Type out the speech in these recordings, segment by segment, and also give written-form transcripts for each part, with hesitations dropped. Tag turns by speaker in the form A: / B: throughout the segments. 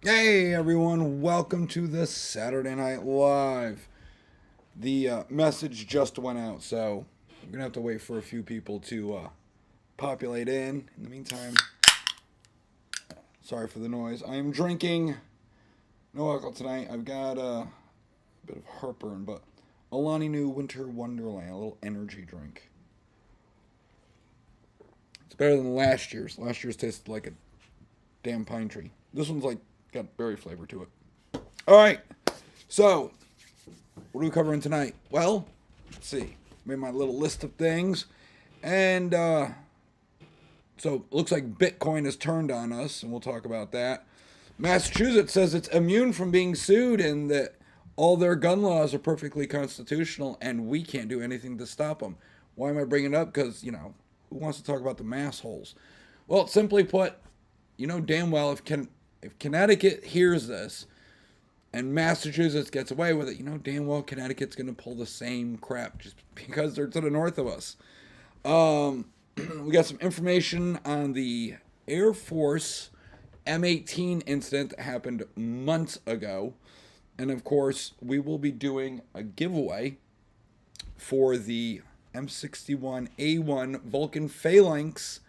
A: Hey everyone, welcome to the Saturday Night Live. The message just went out, so we're gonna have to wait for a few people to populate in. In the meantime, sorry for the noise. I am drinking no alcohol tonight. I've got a bit of heartburn, but Alani New Winter Wonderland, a little energy drink. It's better than last year's. Last year's tasted like a damn pine tree. This one's like got berry flavor to it. All right, so what are we covering tonight? Well, let's see. Made my little list of things. And so it looks like Bitcoin has turned on us, and we'll talk about that. Massachusetts says it's immune from being sued and that all their gun laws are perfectly constitutional and we can't do anything to stop them. Why am I bringing it up? Because, who wants to talk about the mass holes? Well, simply put, you know damn well if Connecticut hears this and Massachusetts gets away with it, you know damn well Connecticut's going to pull the same crap just because they're to the north of us. We got some information on the Air Force M18 incident that happened months ago. And of course, we will be doing a giveaway for the M61A1 Vulcan Phalanx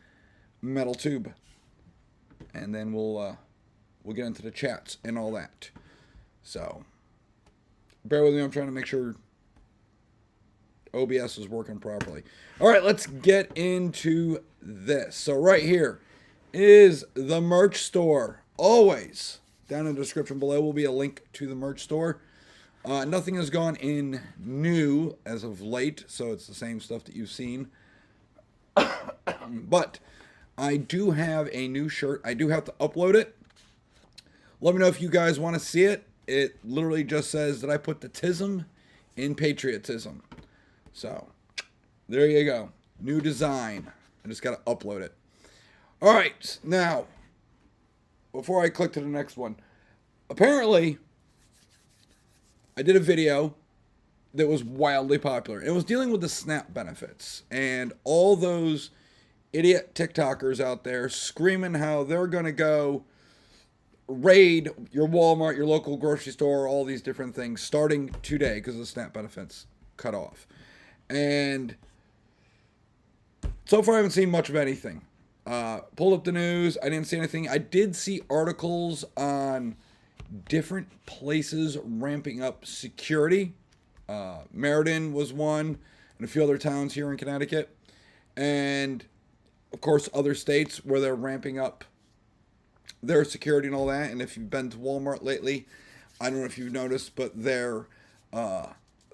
A: metal tube. And then we'll get into the chats and all that. So, bear with me. I'm trying to make sure OBS is working properly. All right, let's get into this. So right here is the merch store. Always down in the description below will be a link to the merch store. Nothing has gone in new as of late, so it's the same stuff that you've seen. But I do have a new shirt. I do have to upload it. Let me know if you guys want to see it. It literally just says that I put the tism in patriotism. So, there you go. New design. I just got to upload it. All right. Now, before I click to the next one, apparently, I did a video that was wildly popular. It was dealing with the SNAP benefits and all those idiot TikTokers out there screaming how they're going to go raid your Walmart, your local grocery store, all these different things starting today because the SNAP benefits cut off. And so far I haven't seen much of anything. Pulled up the news. I didn't see anything. I did see articles on different places ramping up security. Meriden was one, and a few other towns here in Connecticut. And, of course, other states where they're ramping up their security and all that. And if you've been to Walmart lately, I don't know if you've noticed, but their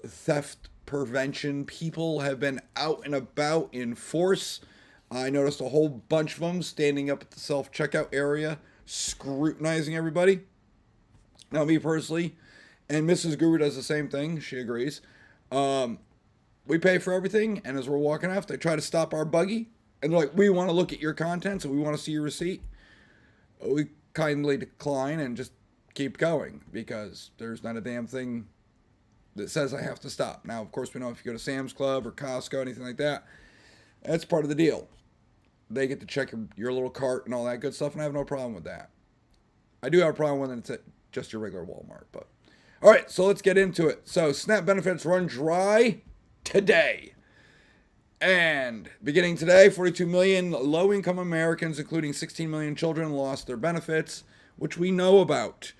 A: theft prevention people have been out and about in force. I noticed a whole bunch of them standing up at the self-checkout area, scrutinizing everybody. Now, me personally, and Mrs. Guru does the same thing. She agrees. We pay for everything, and as we're walking off, they try to stop our buggy, and they're like, "We want to look at your contents, and we want to see your receipt." We kindly decline and just keep going because there's not a damn thing that says I have to stop. Now, of course, we know if you go to Sam's Club or Costco, anything like that, that's part of the deal. They get to check your little cart and all that good stuff, and I have no problem with that. I do have a problem when it's at just your regular Walmart, but all right, so let's get into it. So, SNAP benefits run dry today. And beginning today, 42 million low-income Americans, including 16 million children, lost their benefits, which we know about.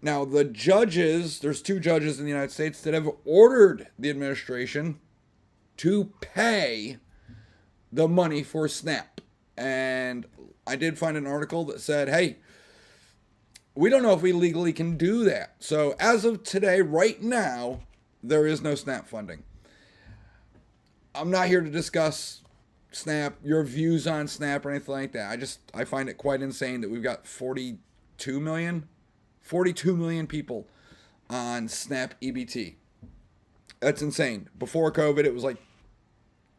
A: Now, the judges, there's two judges in the United States that have ordered the administration to pay the money for SNAP. And I did find an article that said, hey, we don't know if we legally can do that. So as of today, right now, there is no SNAP funding. I'm not here to discuss SNAP, your views on SNAP or anything like that. I find it quite insane that we've got 42 million people on SNAP EBT. That's insane. Before COVID, it was like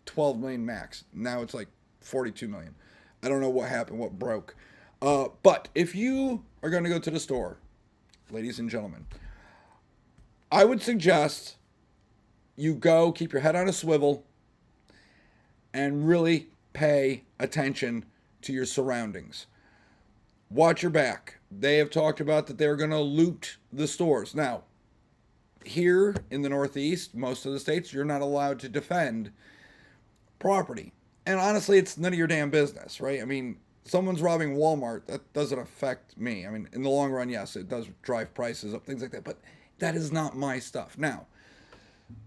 A: 12 million max. Now it's like 42 million. I don't know what happened, what broke. But if you are going to go to the store, ladies and gentlemen, I would suggest you go, keep your head on a swivel, and really pay attention to your surroundings. watch your back. They have talked about that they're going to loot the stores. Now, here in the Northeast, most of the states, you're not allowed to defend property. And honestly, it's none of your damn business, right? I mean, someone's robbing Walmart, that doesn't affect me. I mean, in the long run, yes, it does drive prices up, things like that, but that is not my stuff. Now,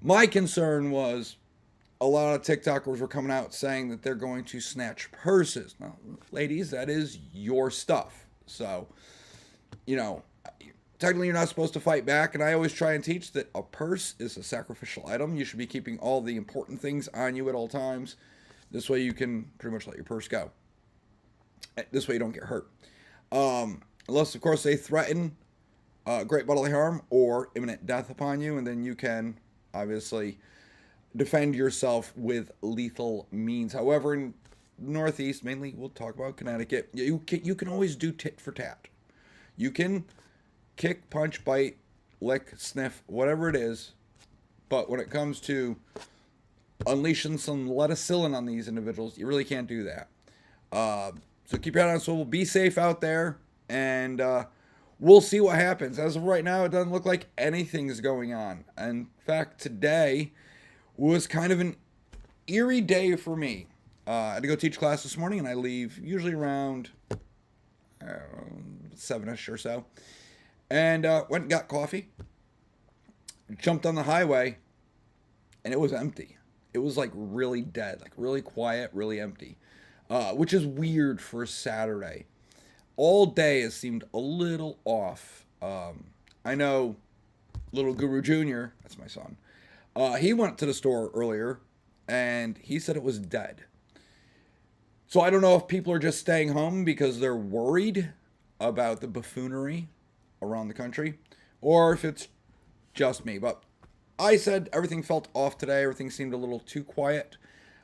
A: my concern was a lot of TikTokers were coming out saying that they're going to snatch purses. Now, ladies, that is your stuff. So, you know, technically you're not supposed to fight back, and I always try and teach that a purse is a sacrificial item. You should be keeping all the important things on you at all times. This way you can pretty much let your purse go. This way you don't get hurt. Unless, of course, they threaten great bodily harm or imminent death upon you, and then you can obviously defend yourself with lethal means. However, in Northeast, mainly, we'll talk about Connecticut, you can always do tit for tat. You can kick, punch, bite, lick, sniff, whatever it is, but when it comes to unleashing some lettucillin on these individuals, you really can't do that. So keep your head on a swivel, be safe out there, and we'll see what happens. As of right now, it doesn't look like anything's going on. In fact, today was kind of an eerie day for me. I had to go teach class this morning, and I leave usually around 7-ish or so. And went and got coffee, jumped on the highway, and it was empty. It was like really dead, like really quiet, really empty, which is weird for a Saturday. All day has seemed a little off. I know little Guru Jr., that's my son, he went to the store earlier, and he said it was dead. So I don't know if people are just staying home because they're worried about the buffoonery around the country, or if it's just me. But I said everything felt off today. Everything seemed a little too quiet.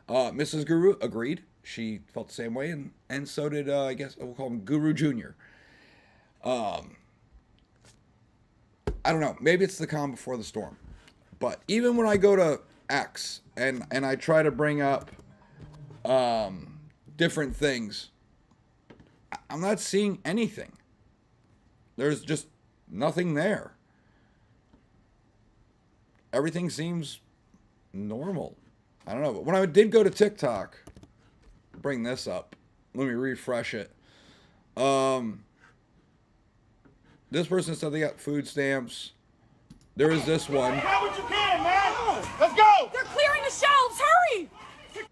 A: Mrs. Guru agreed. She felt the same way, and so did, I guess we'll call him Guru Jr. I don't know. Maybe it's the calm before the storm. But even when I go to X and I try to bring up different things, I'm not seeing anything. There's just nothing there. Everything seems normal. I don't know. But when I did go to TikTok, bring this up. Let me refresh it. This person said they got food stamps. There is this one.
B: Grab what you can, man. Let's go.
C: They're clearing the shelves. Hurry.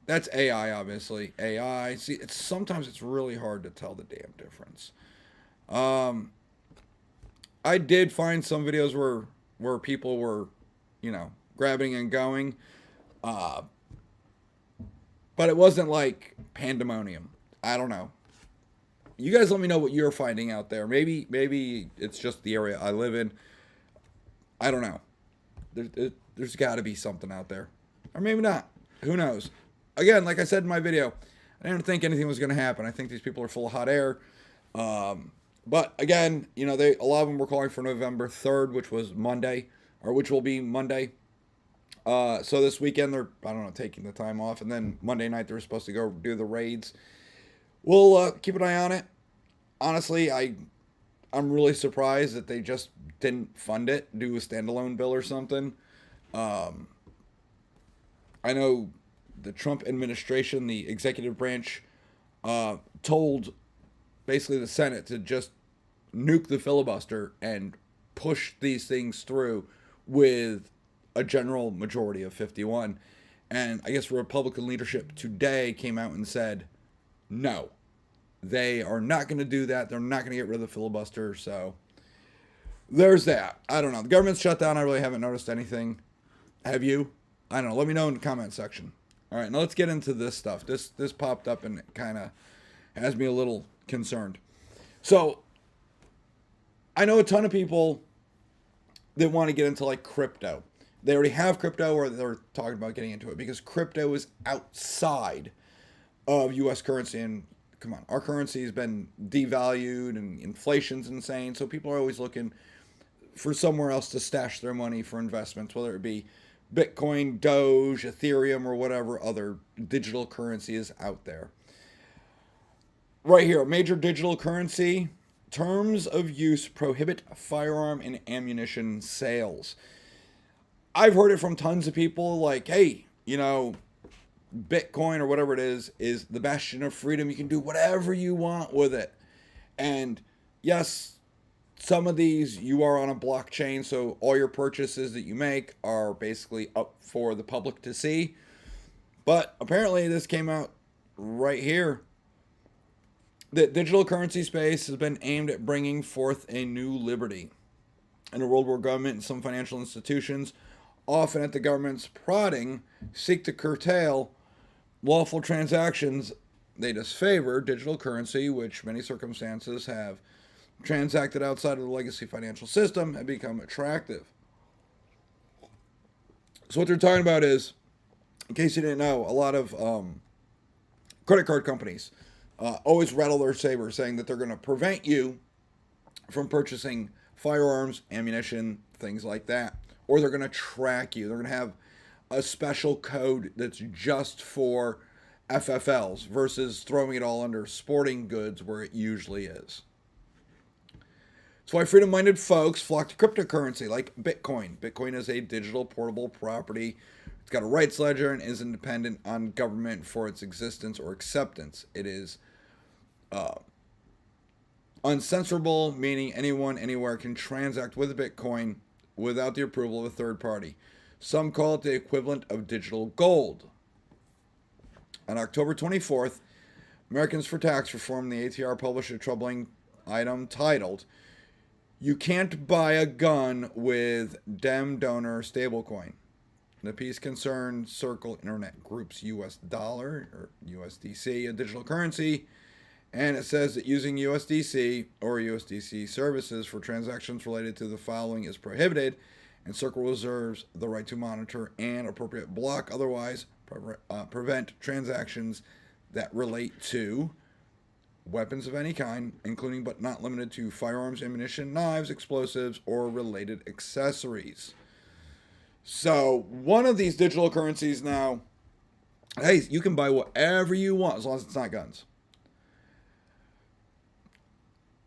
A: That's AI, obviously. AI. See, sometimes it's really hard to tell the damn difference. I did find some videos where people were, grabbing and going. But it wasn't like pandemonium. I don't know. You guys let me know what you're finding out there. Maybe it's just the area I live in. I don't know. There's got to be something out there. Or maybe not. Who knows? Again, like I said in my video, I didn't think anything was going to happen. I think these people are full of hot air. But again, a lot of them were calling for November 3rd, which was Monday, or which will be Monday. So this weekend they're, taking the time off, and then Monday night they're supposed to go do the raids. We'll keep an eye on it. Honestly, I'm really surprised that they just didn't fund it, do a standalone bill or something. I know the Trump administration, the executive branch, told basically the Senate to just nuke the filibuster and push these things through with a general majority of 51. And I guess Republican leadership today came out and said, no, they are not going to do that. They're not going to get rid of the filibuster. So there's that. I don't know. The government's shut down. I really haven't noticed anything. Have you? I don't know. Let me know in the comment section. All right, now let's get into this stuff. This popped up and it kind of has me a little concerned. So I know a ton of people that want to get into like crypto. They already have crypto, or they're talking about getting into it because crypto is outside of U.S. currency. And come on, our currency has been devalued and inflation's insane. So people are always looking for somewhere else to stash their money for investments, whether it be Bitcoin, Doge, Ethereum, or whatever other digital currency is out there. Right here, a major digital currency terms of use prohibit firearm and ammunition sales. I've heard it from tons of people like, hey, Bitcoin or whatever it is the bastion of freedom. You can do whatever you want with it. And yes, some of these you are on a blockchain, so all your purchases that you make are basically up for the public to see. But apparently this came out right here. The digital currency space has been aimed at bringing forth a new liberty in a world where government and some financial institutions, often at the government's prodding, seek to curtail lawful transactions. They disfavor digital currency, which many circumstances have transacted outside of the legacy financial system and become attractive. So what they're talking about is, in case you didn't know, a lot of credit card companies always rattle their saber saying that they're going to prevent you from purchasing firearms, ammunition, things like that. Or they're going to track you. They're going to have a special code that's just for FFLs versus throwing it all under sporting goods where it usually is. That's why freedom-minded folks flock to cryptocurrency like Bitcoin. Bitcoin is a digital portable property. It's got a rights ledger and is independent on government for its existence or acceptance. It is uncensorable, meaning anyone, anywhere can transact with Bitcoin without the approval of a third party. Some call it the equivalent of digital gold. On October 24th, Americans for Tax Reform, the ATR, published a troubling item titled, "You Can't Buy a Gun with Dem Donor Stablecoin." The piece concerned Circle Internet Group's US dollar, or USDC, a digital currency, and it says that using USDC or USDC services for transactions related to the following is prohibited, and Circle reserves the right to monitor and appropriate block, otherwise prevent transactions that relate to weapons of any kind, including but not limited to firearms, ammunition, knives, explosives, or related accessories. So one of these digital currencies now, hey, you can buy whatever you want as long as it's not guns.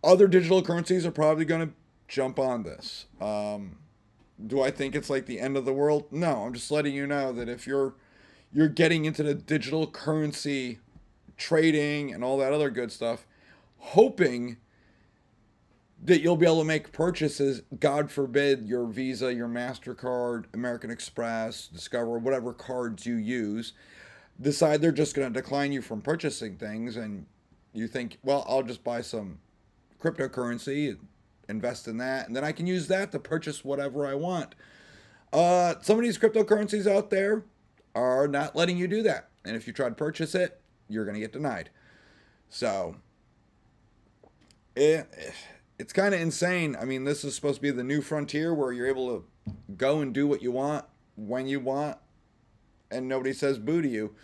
A: Other digital currencies are probably going to jump on this. Do I think it's like the end of the world? No, I'm just letting you know that if you're getting into the digital currency trading and all that other good stuff, hoping that you'll be able to make purchases, God forbid your Visa, your MasterCard, American Express, Discover, whatever cards you use, decide they're just going to decline you from purchasing things, and you think, well, I'll just buy some cryptocurrency, invest in that, and then I can use that to purchase whatever I want. Some of these cryptocurrencies out there are not letting you do that. And if you try to purchase it, you're going to get denied. So, it's kind of insane. I mean, this is supposed to be the new frontier where you're able to go and do what you want, when you want, and nobody says boo to you.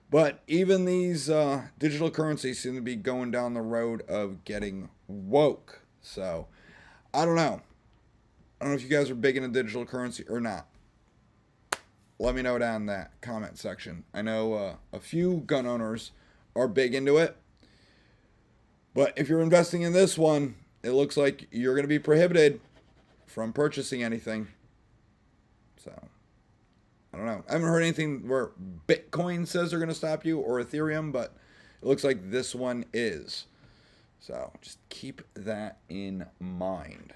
A: But even these digital currencies seem to be going down the road of getting woke. So, I don't know. I don't know if you guys are big into digital currency or not. Let me know down in that comment section. I know a few gun owners are big into it. But if you're investing in this one, it looks like you're going to be prohibited from purchasing anything. So, I don't know. I haven't heard anything where Bitcoin says they're going to stop you or Ethereum, but it looks like this one is. So, just keep that in mind.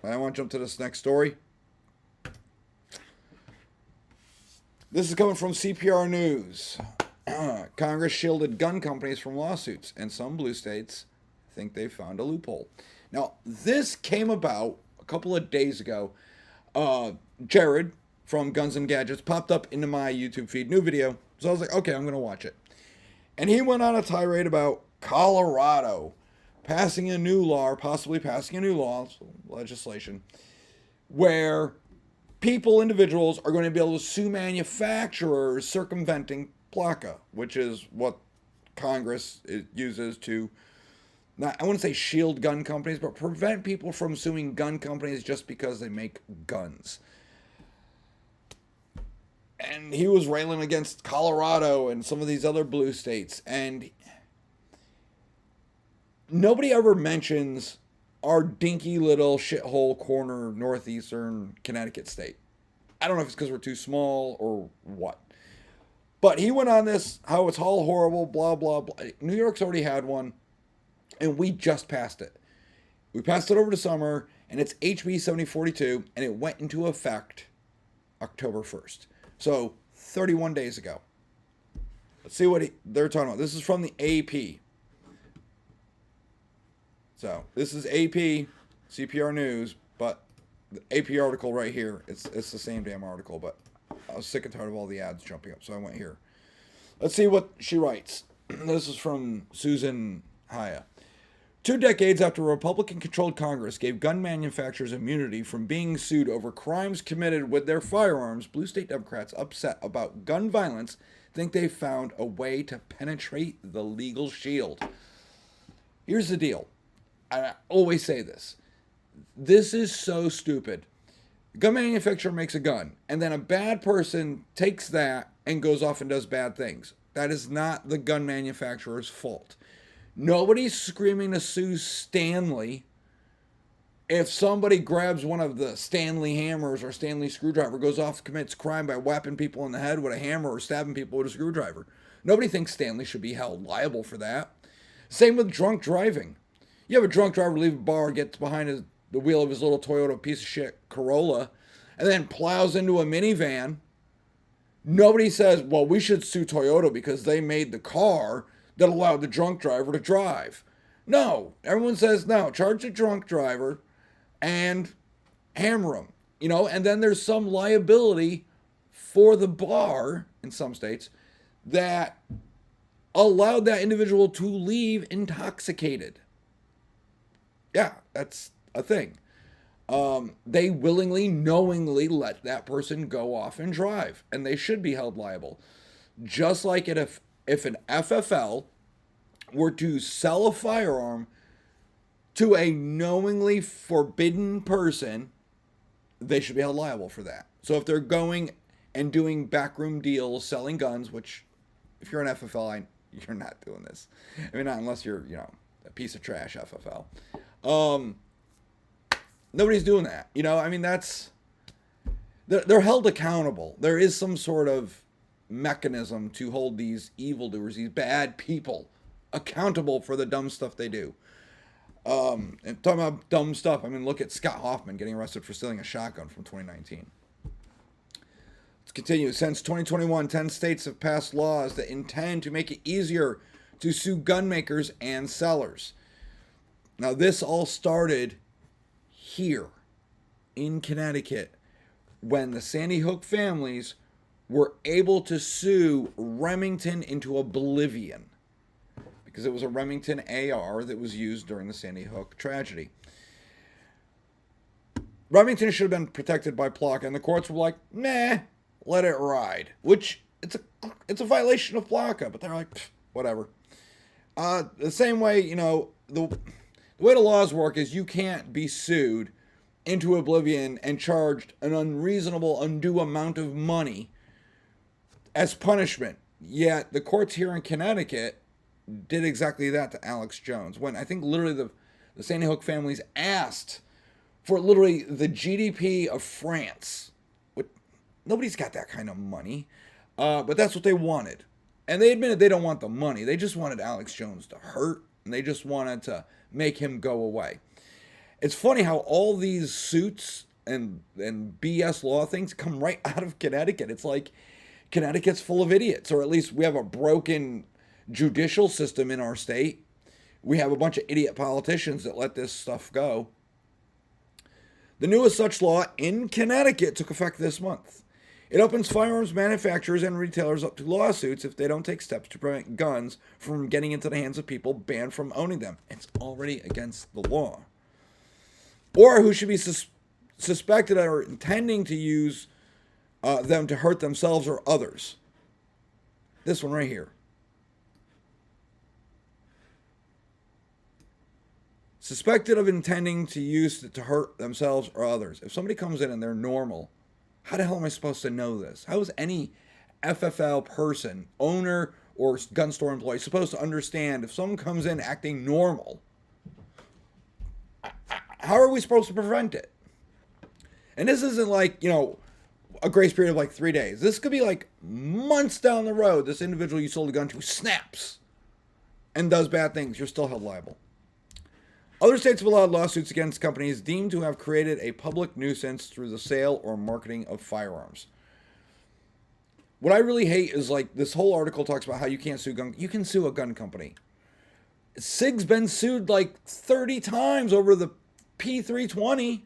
A: I want to jump to this next story. This is coming from CPR News. Congress shielded gun companies from lawsuits, and some blue states think they found a loophole. Now, this came about a couple of days ago. Jared from Guns and Gadgets popped up into my YouTube feed, new video. So I was like, okay, I'm going to watch it. And he went on a tirade about Colorado passing a new law, or possibly passing a new law, legislation, where individuals are going to be able to sue manufacturers circumventing PLCA, which is what Congress uses to, not, I wouldn't say shield gun companies, but prevent people from suing gun companies just because they make guns. And he was railing against Colorado and some of these other blue states. And nobody ever mentions our dinky little shithole corner northeastern Connecticut state. I don't know if it's because we're too small or what. But he went on this, how it's all horrible, blah, blah, blah. New York's already had one, and we just passed it. We passed it over the summer, and it's HB 7042, and it went into effect October 1st. So 31 days ago. Let's see what they're talking about. This is from the AP. So this is AP, CPR News, but the AP article right here, it's the same damn article, but I was sick and tired of all the ads jumping up, so I went here. Let's see what she writes. This is from Susan Haya. 2 decades after a Republican-controlled Congress gave gun manufacturers immunity from being sued over crimes committed with their firearms, blue state Democrats upset about gun violence think they found a way to penetrate the legal shield. Here's the deal. I always say this. This is so stupid. A gun manufacturer makes a gun, and then a bad person takes that and goes off and does bad things. That is not the gun manufacturer's fault. Nobody's screaming to sue Stanley if somebody grabs one of the Stanley hammers or Stanley screwdriver, goes off, commits crime by whapping people in the head with a hammer or stabbing people with a screwdriver. Nobody thinks Stanley should be held liable for that. Same with drunk driving. You have a drunk driver leave a bar, gets behind the wheel of his little Toyota piece of shit Corolla, and then plows into a minivan. Nobody says, well, we should sue Toyota because they made the car that allowed the drunk driver to drive. No, everyone says, no, charge the drunk driver and hammer him. And then there's some liability for the bar in some states that allowed that individual to leave intoxicated. Yeah, that's a thing. They willingly, knowingly let that person go off and drive, and they should be held liable. Just like if an FFL were to sell a firearm to a knowingly forbidden person, they should be held liable for that. So if they're going and doing backroom deals, selling guns, which if you're an FFL, you're not doing this. I mean, not unless you're, a piece of trash FFL. Nobody's doing that. I mean, they're held accountable. There is some sort of mechanism to hold these evildoers, these bad people, accountable for the dumb stuff they do. And talking about dumb stuff, I mean, look at Scott Hoffman getting arrested for stealing a shotgun from 2019. Let's continue. Since 2021, 10 states have passed laws that intend to make it easier to sue gun makers and sellers. Now, this all started here in Connecticut when the Sandy Hook families were able to sue Remington into oblivion because it was a Remington AR that was used during the Sandy Hook tragedy. Remington should have been protected by PLOCA, and the courts were like, nah, let it ride, which it's a violation of PLOCA, but they're like, whatever. The same way, the way the laws work is you can't be sued into oblivion and charged an unreasonable, undue amount of money as punishment. Yet the courts here in Connecticut did exactly that to Alex Jones, when I think literally the Sandy Hook families asked for literally the GDP of France. Nobody's got that kind of money, but that's what they wanted. And they admitted they don't want the money. They just wanted Alex Jones to hurt, and they just wanted to make him go away. It's funny how all these suits and BS law things come right out of Connecticut. It's like Connecticut's full of idiots, or at least we have a broken judicial system in our state. We have a bunch of idiot politicians that let this stuff go. The newest such law in Connecticut took effect this month. It opens firearms manufacturers and retailers up to lawsuits if they don't take steps to prevent guns from getting into the hands of people banned from owning them. It's already against the law. Or who should be suspected or intending to use them to hurt themselves or others. This one right here. Suspected of intending to use it to hurt themselves or others. If somebody comes in and they're normal, how the hell am I supposed to know this? How is any FFL person, owner, or gun store employee supposed to understand if someone comes in acting normal how are we supposed to prevent it? And this isn't like, a grace period of like 3 days. This could be like months down the road. This individual you sold a gun to snaps and does bad things. You're still held liable. Other states have allowed lawsuits against companies deemed to have created a public nuisance through the sale or marketing of firearms. What I really hate is like this whole article talks about how you can't sue you can sue a gun company. SIG's been sued like 30 times over the P320.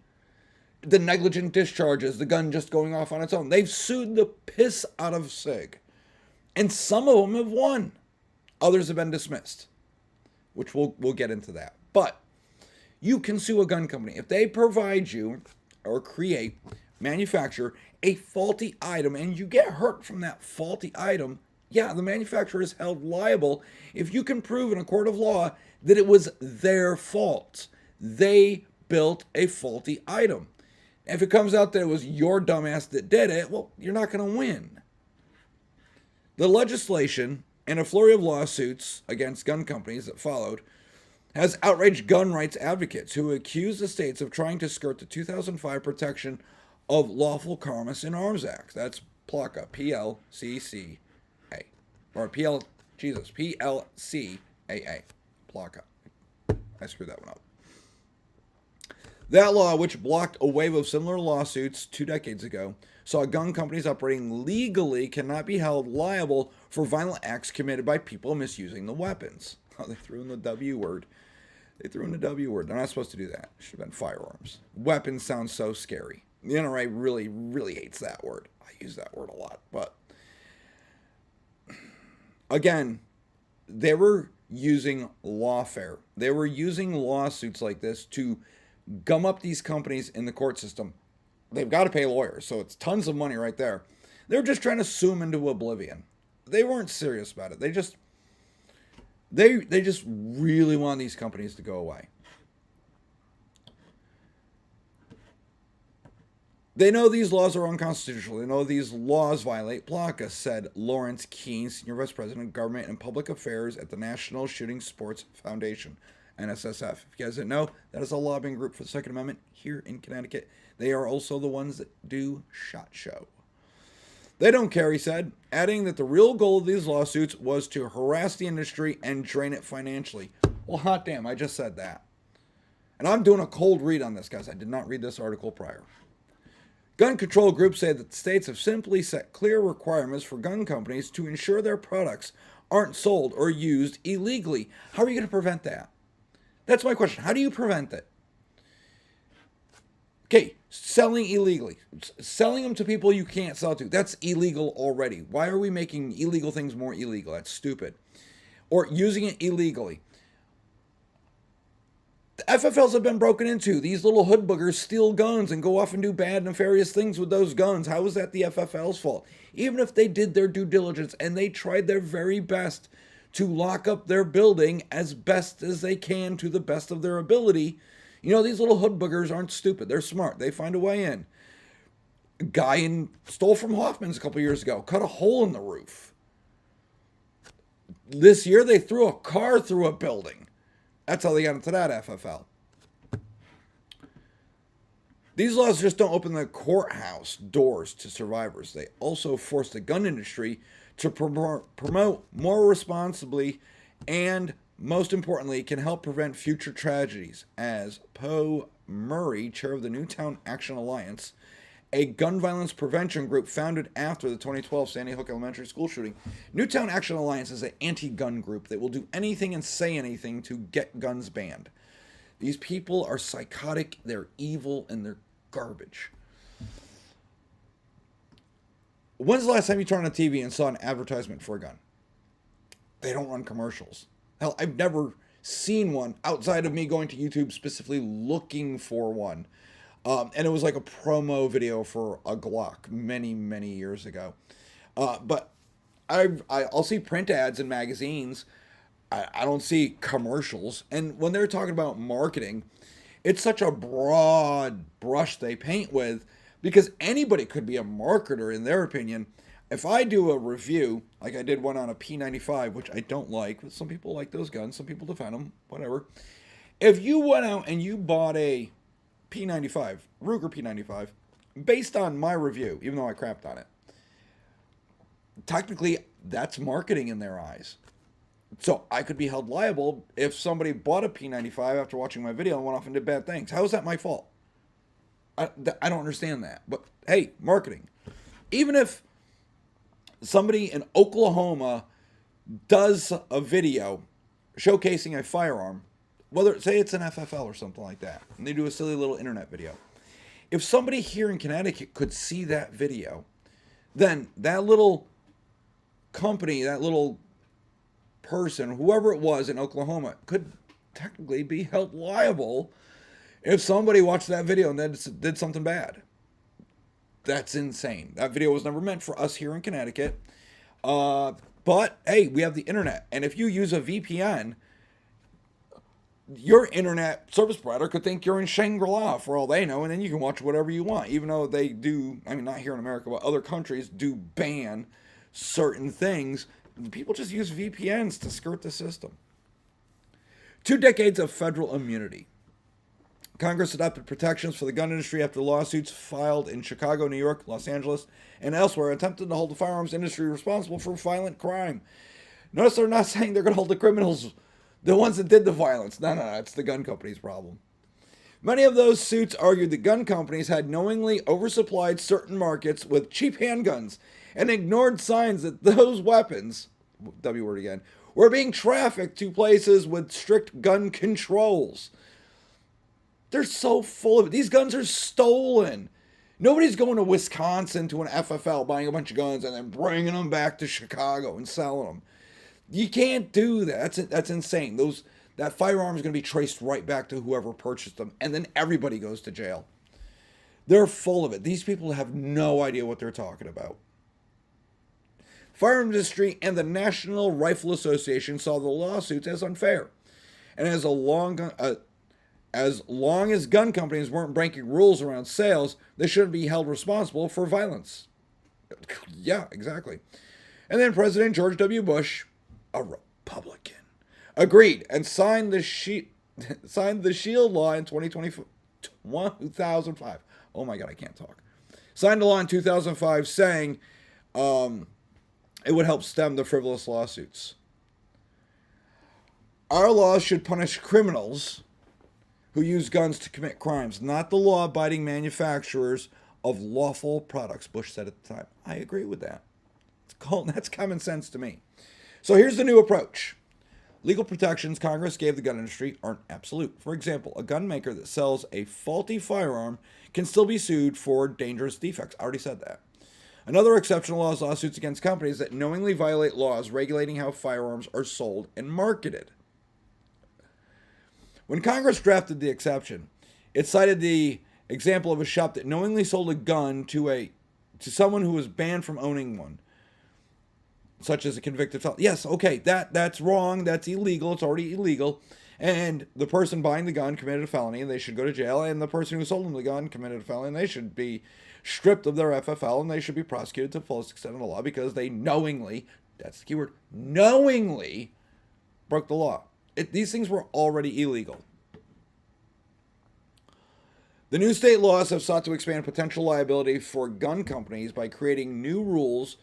A: The negligent discharges, the gun just going off on its own. They've sued the piss out of SIG. And some of them have won. Others have been dismissed. Which we'll get into that. But you can sue a gun company. If they provide you or manufacture a faulty item and you get hurt from that faulty item, yeah, the manufacturer is held liable if you can prove in a court of law that it was their fault. They built a faulty item. If it comes out that it was your dumbass that did it, well, you're not going to win. The legislation and a flurry of lawsuits against gun companies that followed has outraged gun rights advocates who accuse the states of trying to skirt the 2005 Protection of Lawful Commerce in Arms Act. That's PLCA, P-L-C-C-A. Or P-L-C-A-A. PLCA. I screwed that one up. That law, which blocked a wave of similar lawsuits 2 decades ago, saw gun companies operating legally cannot be held liable for violent acts committed by people misusing the weapons. Oh, they threw in the W word. They're not supposed to do that. It should have been firearms. Weapons sounds so scary. The NRA really, really hates that word. I use that word a lot. But, again, they were using lawfare. They were using lawsuits like this to gum up these companies in the court system. They've got to pay lawyers, so it's tons of money right there. They're just trying to sue them into oblivion. They weren't serious about it. They just really want these companies to go away. They know these laws are unconstitutional. They know these laws violate PLCA, said Lawrence Keene, Senior Vice President of Government and Public Affairs at the National Shooting Sports Foundation, NSSF. If you guys didn't know, that is a lobbying group for the Second Amendment here in Connecticut. They are also the ones that do SHOT Show. They don't care, he said, adding that the real goal of these lawsuits was to harass the industry and drain it financially. Well, hot damn, I just said that. And I'm doing a cold read on this, guys. I did not read this article prior. Gun control groups say that states have simply set clear requirements for gun companies to ensure their products aren't sold or used illegally. How are you going to prevent that? That's my question. How do you prevent it? Okay, selling illegally. Selling them to people you can't sell to. That's illegal already. Why are we making illegal things more illegal? That's stupid. Or using it illegally. The FFLs have been broken into. These little hood boogers steal guns and go off and do bad, nefarious things with those guns. How is that the FFL's fault? Even if they did their due diligence and they tried their very best to lock up their building as best as they can to the best of their ability, these little hood boogers aren't stupid. They're smart. They find a way in. A guy stole from Hoffman's a couple years ago. Cut a hole in the roof. This year they threw a car through a building. That's how they got into that FFL. These laws just don't open the courthouse doors to survivors. They also force the gun industry to promote more responsibly and, most importantly, can help prevent future tragedies, as Poe Murray, chair of the Newtown Action Alliance, a gun violence prevention group founded after the 2012 Sandy Hook Elementary School shooting. Newtown Action Alliance is an anti-gun group that will do anything and say anything to get guns banned. These people are psychotic, they're evil, and they're garbage. When's the last time you turned on TV and saw an advertisement for a gun? They don't run commercials. Hell, I've never seen one outside of me going to YouTube specifically looking for one. And it was like a promo video for a Glock many, many years ago. But I'll see print ads in magazines. I don't see commercials. And when they're talking about marketing, it's such a broad brush they paint with, because anybody could be a marketer in their opinion. If I do a review, like I did one on a P95, which I don't like, but some people like those guns, some people defend them, whatever. If you went out and you bought a P95, Ruger P95, based on my review, even though I crapped on it. Technically, that's marketing in their eyes. So I could be held liable if somebody bought a P95 after watching my video and went off and did bad things. How is that my fault? I don't understand that. But hey, marketing. Even if somebody in Oklahoma does a video showcasing a firearm, whether say it's an FFL or something like that, and they do a silly little internet video. If somebody here in Connecticut could see that video, then that little company, that little person, whoever it was in Oklahoma, could technically be held liable if somebody watched that video and then did something bad. That's insane. That video was never meant for us here in Connecticut. But hey, we have the internet. And if you use a VPN, your internet service provider could think you're in Shangri-La for all they know, and then you can watch whatever you want, even though they do, I mean, not here in America, but other countries do ban certain things. People just use VPNs to skirt the system. 2 decades of federal immunity. Congress adopted protections for the gun industry after lawsuits filed in Chicago, New York, Los Angeles, and elsewhere attempted to hold the firearms industry responsible for violent crime. Notice they're not saying they're going to hold the criminals, the ones that did the violence. No, it's the gun company's problem. Many of those suits argued that gun companies had knowingly oversupplied certain markets with cheap handguns and ignored signs that those weapons, W word again, were being trafficked to places with strict gun controls. They're so full of it. These guns are stolen. Nobody's going to Wisconsin to an FFL, buying a bunch of guns, and then bringing them back to Chicago and selling them. You can't do that. That's insane. That firearm is going to be traced right back to whoever purchased them, and then everybody goes to jail. They're full of it. These people have no idea what they're talking about. Firearms industry and the National Rifle Association saw the lawsuits as unfair, and as long as gun companies weren't breaking rules around sales, they shouldn't be held responsible for violence. Yeah, exactly. And then President George W. Bush, a Republican, agreed and signed the Shield Law in 2005. Oh my God, I can't talk. Signed the law in 2005 saying it would help stem the frivolous lawsuits. Our laws should punish criminals who use guns to commit crimes, not the law-abiding manufacturers of lawful products, Bush said at the time. I agree with that. That's common sense to me. So here's the new approach. Legal protections Congress gave the gun industry aren't absolute. For example, a gun maker that sells a faulty firearm can still be sued for dangerous defects. I already said that. Another exception allows lawsuits against companies that knowingly violate laws regulating how firearms are sold and marketed. When Congress drafted the exception, it cited the example of a shop that knowingly sold a gun to someone who was banned from owning one, such as a convicted felon. Yes, okay, that's wrong. That's illegal. It's already illegal. And the person buying the gun committed a felony, and they should go to jail. And the person who sold them the gun committed a felony, and they should be stripped of their FFL, and they should be prosecuted to the fullest extent of the law because they knowingly, that's the key word, knowingly broke the law. These things were already illegal. The new state laws have sought to expand potential liability for gun companies by creating new rules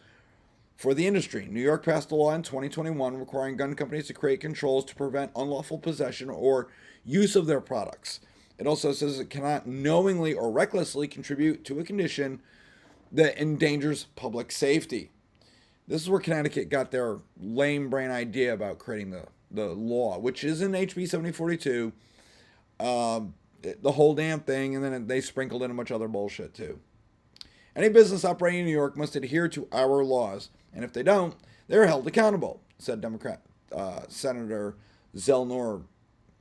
A: for the industry. New York passed a law in 2021 requiring gun companies to create controls to prevent unlawful possession or use of their products. It also says it cannot knowingly or recklessly contribute to a condition that endangers public safety. This is where Connecticut got their lame brain idea about creating the law, which is in HB 7042, the whole damn thing, and then they sprinkled in a bunch of other bullshit too. Any business operating in New York must adhere to our laws, and if they don't, they're held accountable, said Democrat Senator Zelnor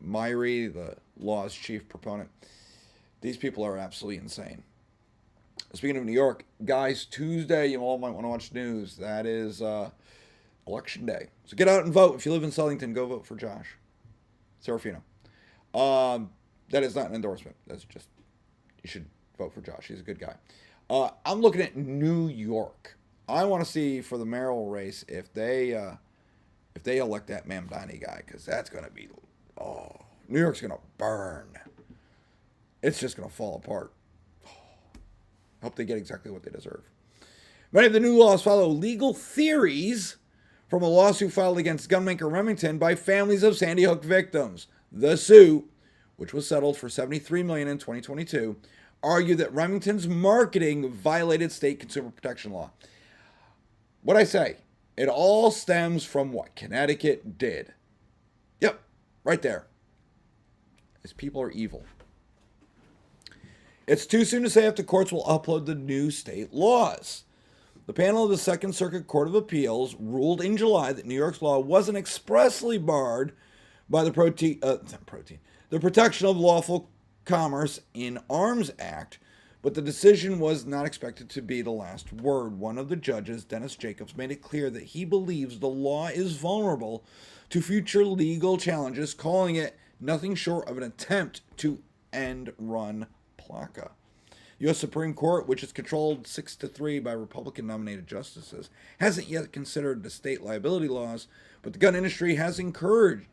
A: Myrie, the law's chief proponent. These people are absolutely insane. Speaking of New York, guys, Tuesday, you all might want to watch the news. That is Election Day. So get out and vote. If you live in Southington, go vote for Josh Serafino. That is not an endorsement. That's just, you should vote for Josh. He's a good guy. I'm looking at New York. I want to see for the mayoral race if they elect that Mamdani guy, because that's going to be, New York's going to burn. it's just going to fall apart. Hope they get exactly what they deserve. Many of the new laws follow legal theories from a lawsuit filed against gunmaker Remington by families of Sandy Hook victims. The suit, which was settled for $73 million in 2022, argued that Remington's marketing violated state consumer protection law. What I say, it all stems from what Connecticut did. Yep, right there. These people are evil. It's too soon to say if the courts will uphold the new state laws. The panel of the Second Circuit Court of Appeals ruled in July that New York's law wasn't expressly barred by the Protection of Lawful Commerce in Arms Act, but the decision was not expected to be the last word. One of the judges, Dennis Jacobs, made it clear that he believes the law is vulnerable to future legal challenges, calling it nothing short of an attempt to end run PLCA. U.S. Supreme Court, which is controlled 6-3 by Republican-nominated justices, hasn't yet considered the state liability laws, but the gun industry has encouraged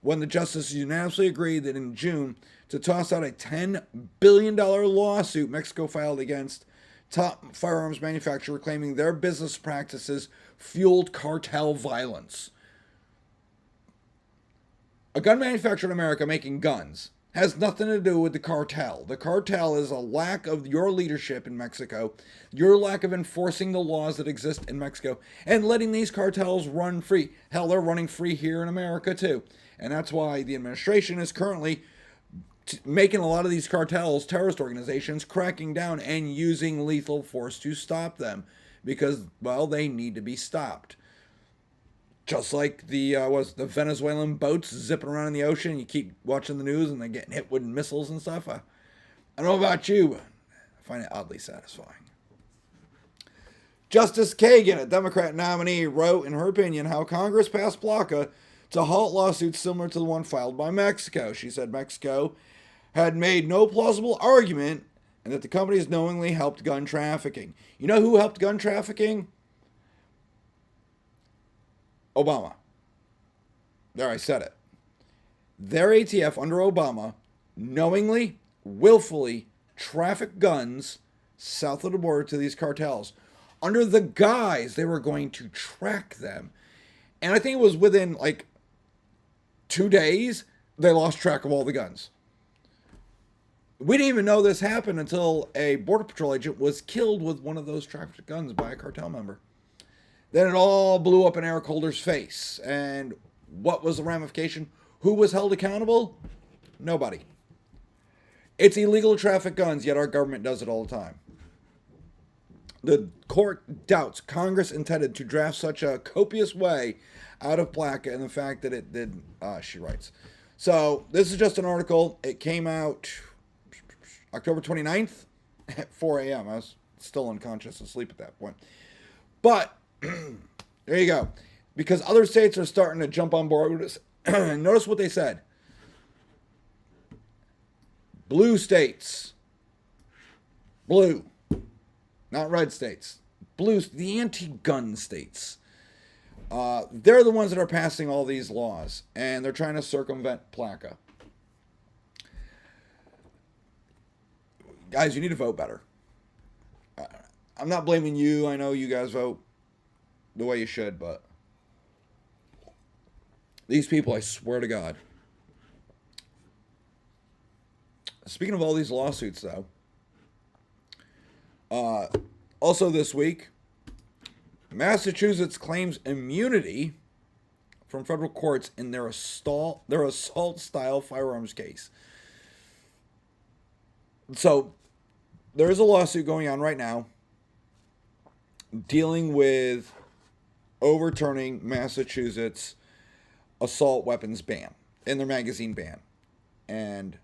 A: when the justices unanimously agreed that in June to toss out a $10 billion lawsuit Mexico filed against top firearms manufacturer claiming their business practices fueled cartel violence. A gun manufacturer in America making guns has nothing to do with the cartel. The cartel is a lack of your leadership in Mexico, your lack of enforcing the laws that exist in Mexico, and letting these cartels run free. Hell, they're running free here in America too. And that's why the administration is currently making a lot of these cartels, terrorist organizations, cracking down and using lethal force to stop them because, well, they need to be stopped. Just like the Venezuelan boats zipping around in the ocean. You keep watching the news and they're getting hit with missiles and stuff. I don't know about you, but I find it oddly satisfying. Justice Kagan, a Democrat nominee, wrote in her opinion how Congress passed PLCA to halt lawsuits similar to the one filed by Mexico. She said Mexico had made no plausible argument and that the companies knowingly helped gun trafficking. You know who helped gun trafficking? Obama. There, I said it. Their ATF under Obama knowingly, willfully trafficked guns south of the border to these cartels under the guise they were going to track them. And I think it was within like 2 days, they lost track of all the guns. We didn't even know this happened until a Border Patrol agent was killed with one of those trafficked guns by a cartel member. Then it all blew up in Eric Holder's face. And what was the ramification? Who was held accountable? Nobody. It's illegal to traffic guns, yet our government does it all the time. The court doubts Congress intended to draft such a copious way out of PLCA and the fact that it did, she writes. So this is just an article. It came out October 29th at 4 a.m. I was still unconscious asleep at that point. But there you go. Because other states are starting to jump on board with this. Notice what they said. Blue states. Blue. Not red states. Blue, the anti-gun states. They're the ones that are passing all these laws. And they're trying to circumvent PLCA. Guys, you need to vote better. I'm not blaming you. I know you guys vote the way you should, but these people, I swear to God. Speaking of all these lawsuits, though, also this week, Massachusetts claims immunity from federal courts in their assault-style firearms case. So there is a lawsuit going on right now dealing with overturning Massachusetts' assault weapons ban and their magazine ban. And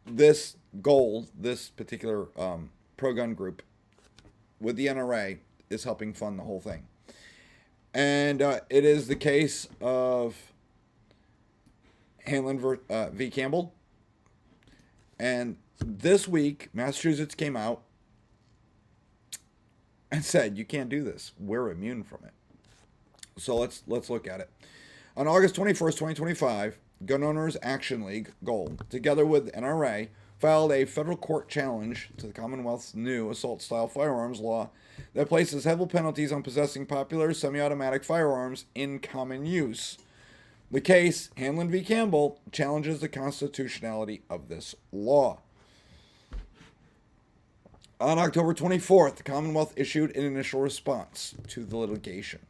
A: this particular pro-gun group with the NRA is helping fund the whole thing. And it is the case of Hanlon v. Campbell. And this week, Massachusetts came out and said, you can't do this. We're immune from it. So let's look at it. On August 21st, 2025, Gun Owners Action League, Gold, together with NRA, filed a federal court challenge to the Commonwealth's new assault-style firearms law that places heavy penalties on possessing popular semi-automatic firearms in common use. The case, Hanlon v. Campbell, challenges the constitutionality of this law. On October 24th, the Commonwealth issued an initial response to the litigation.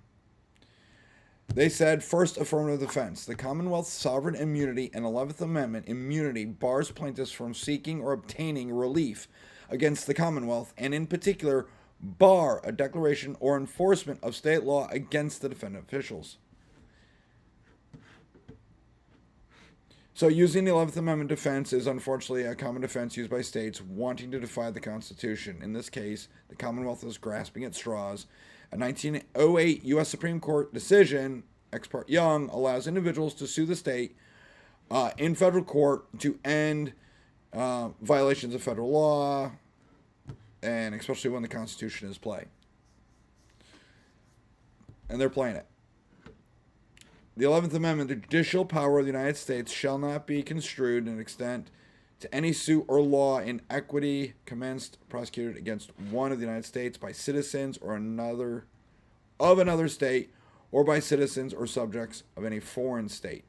A: They said, first, affirmative defense. The Commonwealth's sovereign immunity and 11th Amendment immunity bars plaintiffs from seeking or obtaining relief against the Commonwealth, and in particular, bar a declaration or enforcement of state law against the defendant officials. So using the 11th Amendment defense is unfortunately a common defense used by states wanting to defy the Constitution. In this case, the Commonwealth is grasping at straws. A 1908 U.S. Supreme Court decision, Ex parte Young, allows individuals to sue the state in federal court to end violations of federal law, and especially when the Constitution is play. And they're playing it. The 11th Amendment, the judicial power of the United States shall not be construed in extent to any suit or law in equity commenced, prosecuted against one of the United States by citizens or another of another state, or by citizens or subjects of any foreign state.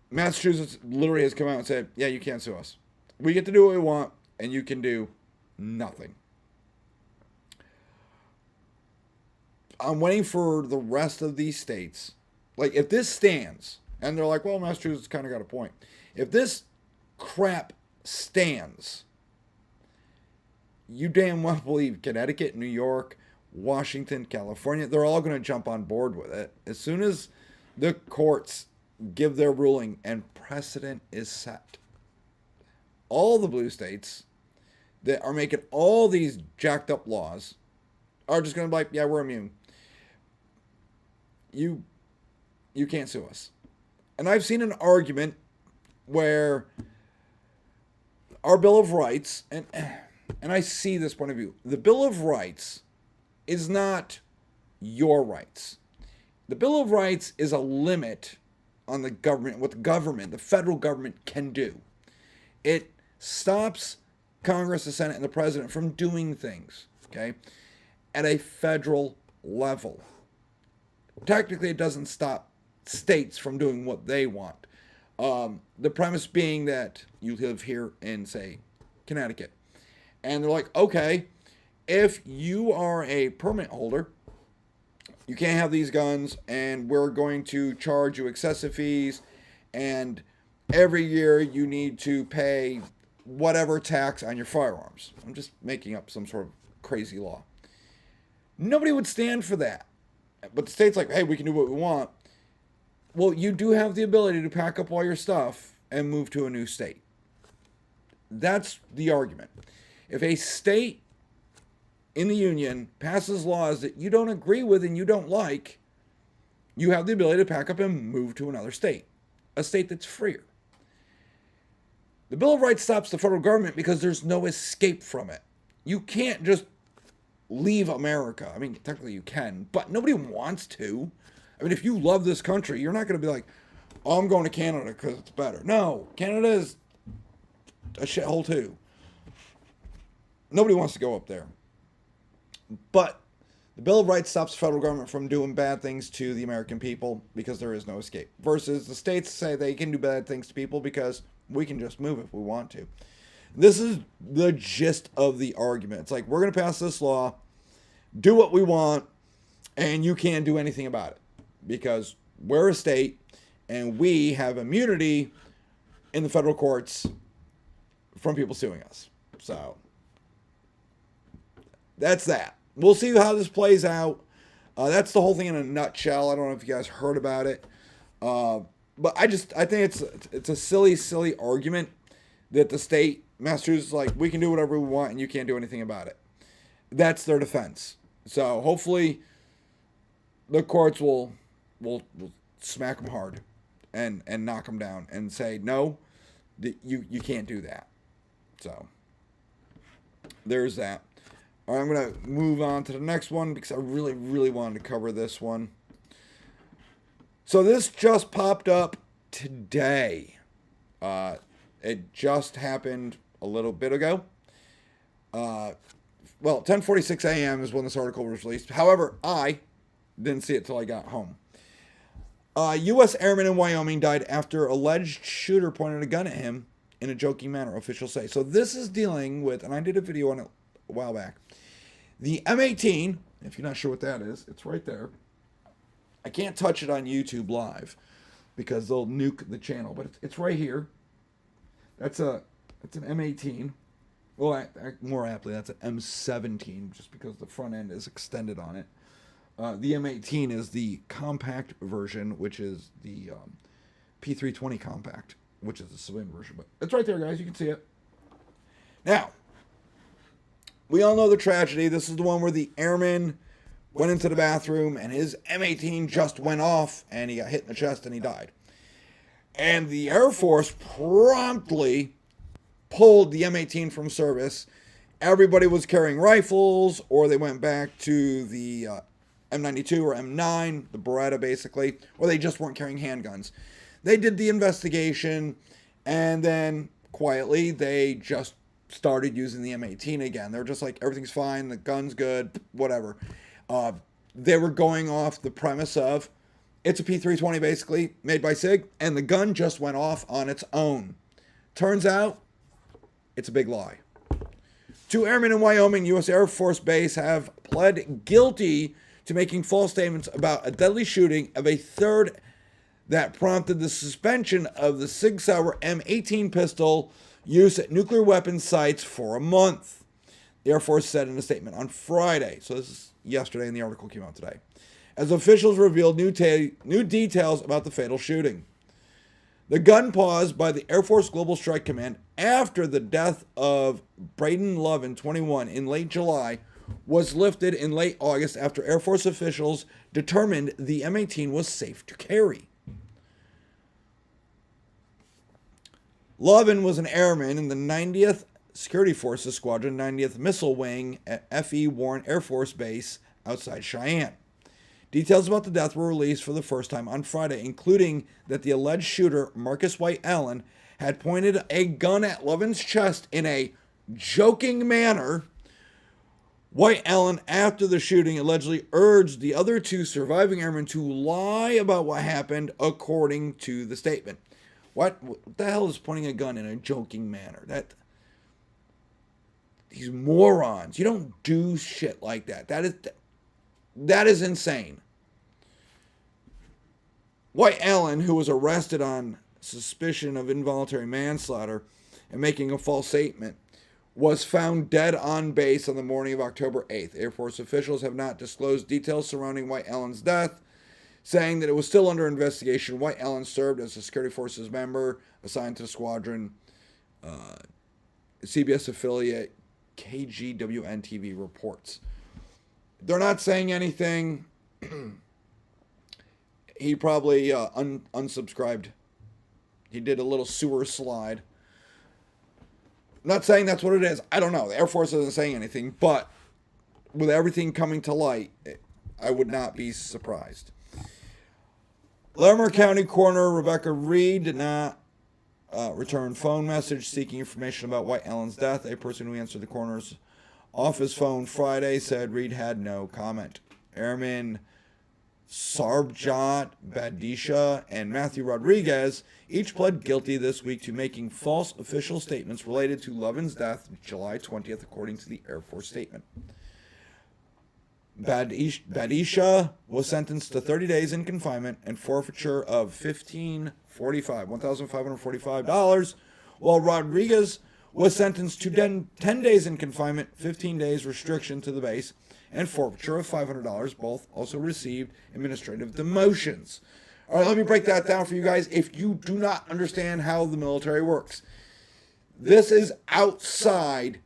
A: Massachusetts literally has come out and said, yeah, you can't sue us. We get to do what we want, and you can do nothing. I'm waiting for the rest of these states. Like, if this stands, and they're like, well, Massachusetts kind of got a point. If this crap stands, you damn well believe Connecticut, New York, Washington, California, they're all going to jump on board with it. As soon as the courts give their ruling and precedent is set, all the blue states that are making all these jacked up laws are just going to be like, yeah, we're immune. You can't sue us. And I've seen an argument where our Bill of Rights, and I see this point of view, the Bill of Rights is not your rights. The Bill of Rights is a limit on the government, what the government, the federal government, can do. It stops Congress, the Senate, and the President from doing things, okay, at a federal level. Technically, it doesn't stop states from doing what they want. The premise being that you live here in, say, Connecticut, and they're like, okay, if you are a permit holder, you can't have these guns, and we're going to charge you excessive fees, and every year you need to pay whatever tax on your firearms. I'm just making up some sort of crazy law. Nobody would stand for that. But the state's like, hey, we can do what we want. Well, you do have the ability to pack up all your stuff and move to a new state. That's the argument. If a state in the union passes laws that you don't agree with and you don't like, you have the ability to pack up and move to another state, a state that's freer. The Bill of Rights stops the federal government because there's no escape from it. You can't just leave America. I mean, technically you can, but nobody wants to. I mean, if you love this country, you're not going to be like, oh, I'm going to Canada because it's better. No, Canada is a shithole too. Nobody wants to go up there. But the Bill of Rights stops the federal government from doing bad things to the American people because there is no escape. Versus the states say they can do bad things to people because we can just move if we want to. This is the gist of the argument. It's like, we're going to pass this law, do what we want, and you can't do anything about it because we're a state and we have immunity in the federal courts from people suing us. So that's that. We'll see how this plays out. That's the whole thing in a nutshell. I don't know if you guys heard about it. But I think it's a silly argument that the state, Massachusetts, is like, we can do whatever we want and you can't do anything about it. That's their defense. So hopefully the courts will smack them hard and knock them down and say, no, you can't do that. So there's that. All right, I'm going to move on to the next one because I really wanted to cover this one. So this just popped up today. It just happened a little bit ago. Well, 10:46 a.m. is when this article was released. However, I didn't see it till I got home. U.S. airman in Wyoming died after alleged shooter pointed a gun at him in a joking manner, officials say. So this is dealing with, and I did a video on it a while back, the M18. If you're not sure what that is, it's right there. I can't touch it on YouTube live because they'll nuke the channel, but it's right here. It's an M18. Well, more aptly, that's an M17, just because the front end is extended on it. The M18 is the compact version, which is the P320 compact, which is the civilian version. But it's right there, guys. You can see it. Now, we all know the tragedy. This is the one where the airman went into the bathroom and his M18 just went off and he got hit in the chest and he died. And the Air Force promptly pulled the M18 from service. Everybody was carrying rifles, or they went back to the M92 or M9, the Beretta basically, or they just weren't carrying handguns. They did the investigation, and then quietly they just started using the M18 again. They're just like, everything's fine, the gun's good, whatever. They were going off the premise of, it's a P320 basically, made by SIG, and the gun just went off on its own. Turns out, it's a big lie. 2 airmen in Wyoming U.S. Air Force Base have pled guilty to making false statements about a deadly shooting of a third that prompted the suspension of the Sig Sauer M18 pistol use at nuclear weapons sites for a month, the Air Force said in a statement on Friday. So this is yesterday, and the article came out today. As officials revealed new details about the fatal shooting. The gun pause by the Air Force Global Strike Command after the death of Braden Lovin, 21, in late July was lifted in late August after Air Force officials determined the M18 was safe to carry. Lovin was an airman in the 90th Security Forces Squadron 90th Missile Wing at F.E. Warren Air Force Base outside Cheyenne. Details about the death were released for the first time on Friday, including that the alleged shooter, Marcus White Allen, had pointed a gun at Lovin's chest in a joking manner. White Allen, after the shooting, allegedly urged the other 2 surviving airmen to lie about what happened, according to the statement. What the hell is pointing a gun in a joking manner? These morons. You don't do shit like that. That is insane. White Allen, who was arrested on suspicion of involuntary manslaughter and making a false statement, was found dead on base on the morning of October 8th. Air Force officials have not disclosed details surrounding White Allen's death, saying that it was still under investigation. White Allen served as a Security Forces member assigned to the squadron. CBS affiliate KGWN-TV reports. They're not saying anything. He probably unsubscribed. He did a little sewer slide. Not saying that's what it is. I don't know. The Air Force isn't saying anything, but with everything coming to light, I would not be surprised. Larimer County Coroner Rebecca Reed did not return phone message seeking information about White Allen's death. A person who answered the coroner's office phone Friday said Reed had no comment. Airman Sarbjot Badisha and Matthew Rodriguez each pled guilty this week to making false official statements related to Lovin's death July 20th, according to the Air Force statement. Badisha was sentenced to 30 days in confinement and forfeiture of $1,545, while Rodriguez was sentenced to 10 days in confinement, 15 days restriction to the base, and forfeiture of $500. Both also received administrative demotions. All right, let me break that down for you guys if you do not understand how the military works. This is outside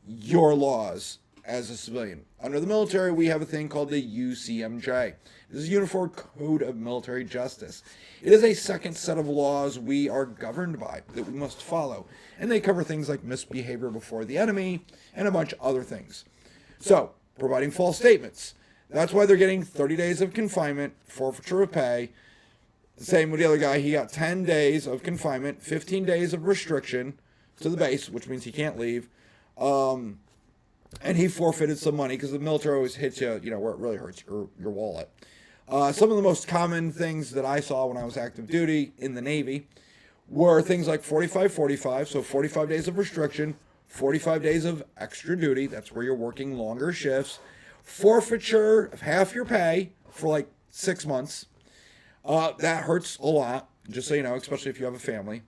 A: your laws as a civilian. Under the military, we have a thing called the UCMJ. This is Uniform Code of Military Justice. It is a second set of laws we are governed by that we must follow. And they cover things like misbehavior before the enemy and a bunch of other things. So, providing false statements. That's why they're getting 30 days of confinement, forfeiture of pay, Same with the other guy. He got 10 days of confinement, 15 days of restriction to the base, which means he can't leave. And he forfeited some money because the military always hits you, where it really hurts your wallet. Some of the most common things that I saw when I was active duty in the Navy were things like 45-45, so 45 days of restriction, 45 days of extra duty, that's where you're working longer shifts, forfeiture of half your pay for like 6 months. That hurts a lot, just so you know, especially if you have a family.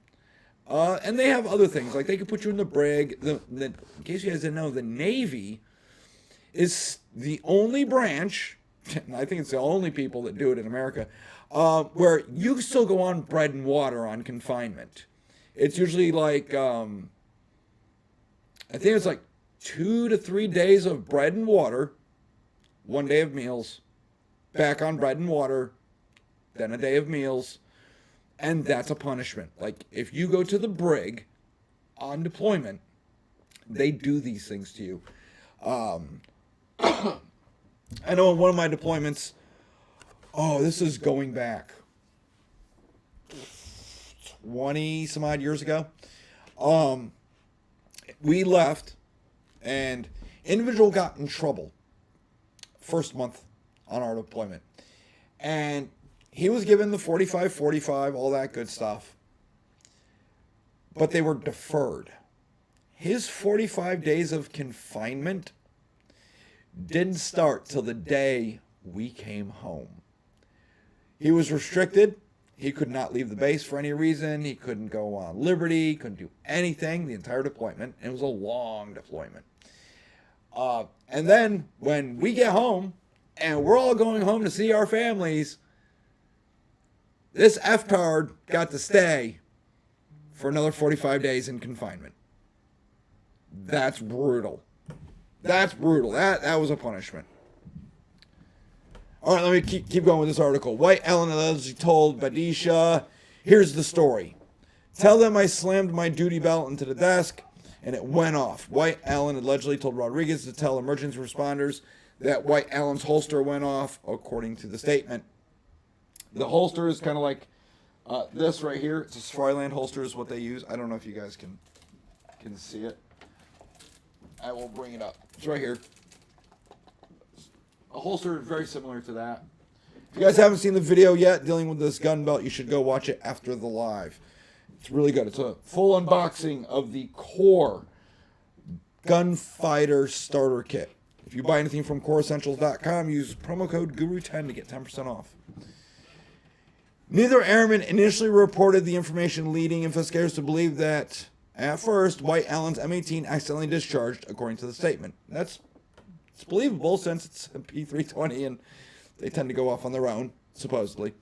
A: And they have other things, like they could put you in the brig. In case you guys didn't know, the Navy is the only branch, and I think it's the only people that do it in America, where you still go on bread and water on confinement. It's usually like, I think it's like 2 to 3 days of bread and water, 1 day of meals, back on bread and water, then a day of meals, and that's a punishment. Like, if you go to the brig on deployment, they do these things to you. I know in one of my deployments, this is going back 20 some odd years ago. We left, and individual got in trouble first month on our deployment. And he was given the 45-45, all that good stuff. But they were deferred. His 45 days of confinement didn't start till the day we came home. He was restricted. He could not leave the base for any reason. He couldn't go on liberty, couldn't do anything the entire deployment. And it was a long deployment. And then when we get home and we're all going home to see our families, this F-tard got to stay for another 45 days in confinement. That's brutal. That's brutal. That was a punishment. All right, let me keep going with this article. White Allen allegedly told Badisha, here's the story. Tell them I slammed my duty belt into the desk and it went off. White Allen allegedly told Rodriguez to tell emergency responders that White Allen's holster went off, according to the statement. The holster is kind of like this right here. It's a Safariland holster is what they use. I don't know if you guys can see it. I will bring it up. It's right here. A holster very similar to that. If you guys haven't seen the video yet dealing with this gun belt, you should go watch it after the live. It's really good. It's a full unboxing of the core gunfighter starter kit. If you buy anything from coreessentials.com, use promo code GURU10 to get 10% off. Neither airman initially reported the information, leading investigators to believe that, at first, White Allen's M18 accidentally discharged, according to the statement. It's believable since it's a P320 and they tend to go off on their own, supposedly.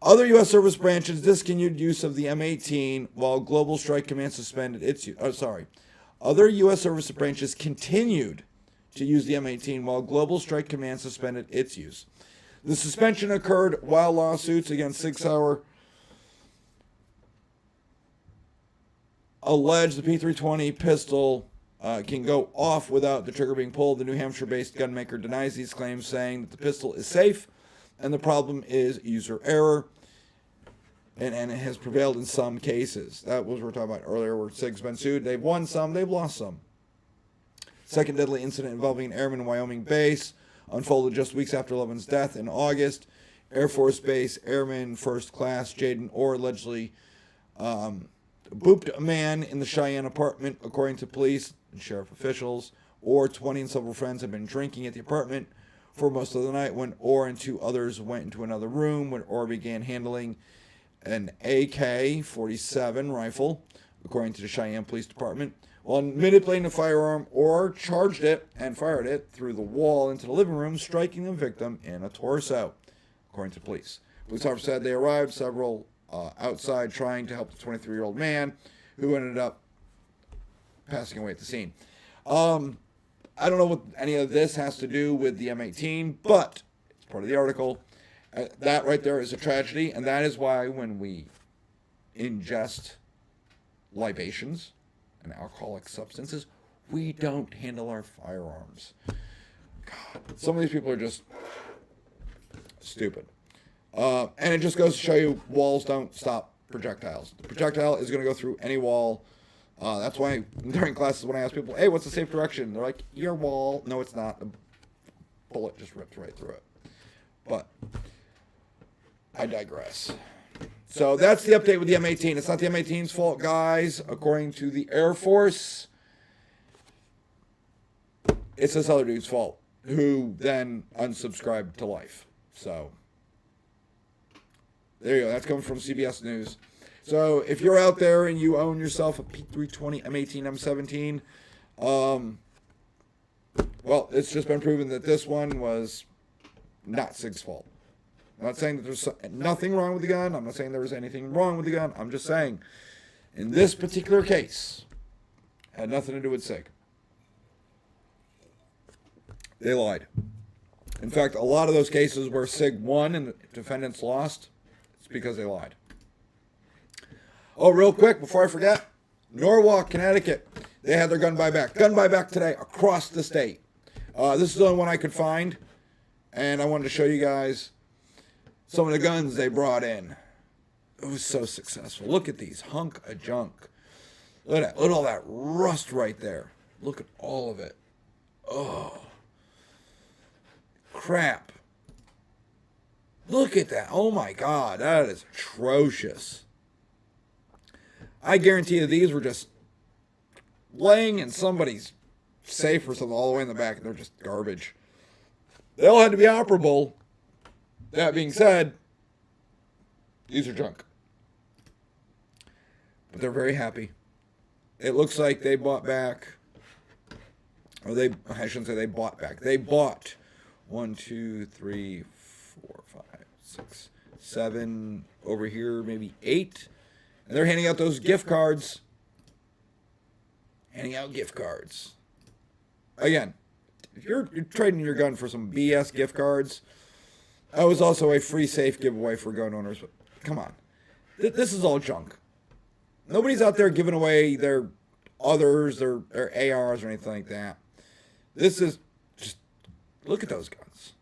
A: Other U.S. service branches discontinued use of the M18 while Global Strike Command suspended its use. Other U.S. service branches continued to use the M18 while Global Strike Command suspended its use. The suspension occurred while lawsuits against 6 Hour allege the P320 pistol can go off without the trigger being pulled. The New Hampshire-based gunmaker denies these claims, saying that the pistol is safe and the problem is user error, and it has prevailed in some cases. That was what we were talking about earlier, where SIG's been sued. They've won some, they've lost some. Second deadly incident involving an airman in Wyoming base unfolded just weeks after Levin's death in August. Air Force Base Airman First Class Jaden Orr allegedly booped a man in the Cheyenne apartment, according to police and sheriff officials. Orr, 20, and several friends had been drinking at the apartment for most of the night when Orr and 2 others went into another room when Orr began handling an AK-47 rifle, according to the Cheyenne Police Department. While manipulating a firearm, Orr charged it and fired it through the wall into the living room, striking the victim in a torso, according to police. Police officers said they arrived several outside trying to help the 23-year-old man, who ended up passing away at the scene. I don't know what any of this has to do with the M18, but it's part of the article. That right there is a tragedy, and that is why when we ingest libations and alcoholic substances, we don't handle our firearms. God, some of these people are just stupid. And it just goes to show you walls don't stop projectiles. The projectile is going to go through any wall. That's why during classes when I ask people, hey, what's the safe direction? They're like, your wall. No, it's not. The bullet just ripped right through it. But I digress. So that's the update with the M18. It's not the M18's fault, guys. According to the Air Force, it's this other dude's fault, who then unsubscribed to life. So there you go. That's coming from CBS News. So if you're out there and you own yourself a P320 M18 M17, well, it's just been proven that this one was not SIG's fault. I'm not saying that there's nothing wrong with the gun. I'm not saying there was anything wrong with the gun. I'm just saying, in this particular case, it had nothing to do with SIG. They lied. In fact, a lot of those cases where SIG won and the defendants lost, it's because they lied. Oh, real quick, before I forget, Norwalk, Connecticut, they had their gun buyback. Gun buyback today across the state. This is the only one I could find, and I wanted to show you guys some of the guns they brought in. It was so successful. Look at these hunk of junk. Look at that. Look at all that rust right there. Look at all of it. Oh, crap. Look at that. Oh my God, that is atrocious. I guarantee you these were just laying in somebody's safe or something all the way in the back, and they're just garbage. They all had to be operable. That being said, these are junk. But they're very happy. It looks like they bought back, or I shouldn't say they bought back. They bought 1, 2, 3, 4, 5, 6, 7, over here, maybe 8. And they're handing out those gift cards. Handing out gift cards. Again, if you're trading your gun for some BS gift cards, that was also a free safe giveaway for gun owners. But come on. This is all junk. Nobody's out there giving away their others, their ARs or anything like that. This is just, look at those guns.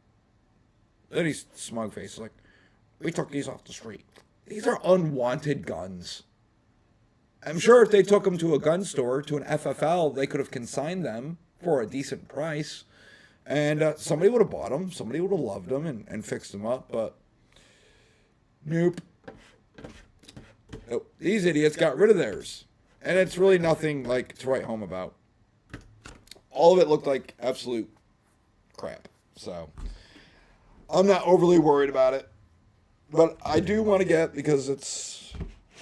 A: Look at these smug faces. Like, we took these off the street. These are unwanted guns. I'm sure if they took them to a gun store, to an FFL, they could have consigned them for a decent price. And somebody would have bought them. Somebody would have loved them and fixed them up. But nope. Nope. These idiots got rid of theirs. And it's really nothing like to write home about. All of it looked like absolute crap. So I'm not overly worried about it. But I do want to get, because it's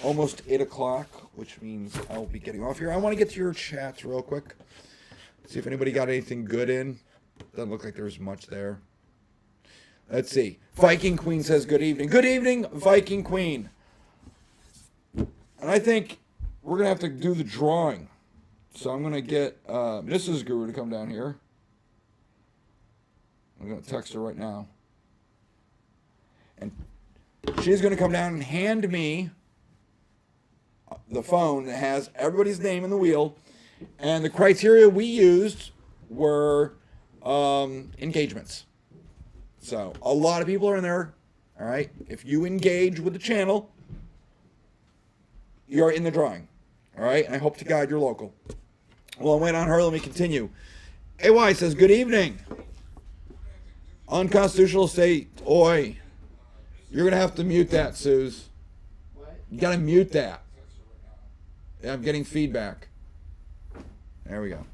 A: almost 8 o'clock, which means I'll be getting off here. I want to get to your chats real quick. See if anybody got anything good in. Doesn't look like there's much there. Let's see. Viking Queen says good evening. Good evening, Viking Queen. And I think we're going to have to do the drawing. So I'm going to get Mrs. Guru to come down here. I'm going to text her right now. And she's going to come down and hand me the phone that has everybody's name in the wheel. And the criteria we used were engagements. So a lot of people are in there. All right. If you engage with the channel, you're in the drawing. All right. And I hope to God you're local. Well, I'm waiting on her. Let me continue. AY says, good evening. Unconstitutional state. Oi. You're going to have to mute that, Suze. You got to mute that. Yeah, I'm getting feedback. There we go.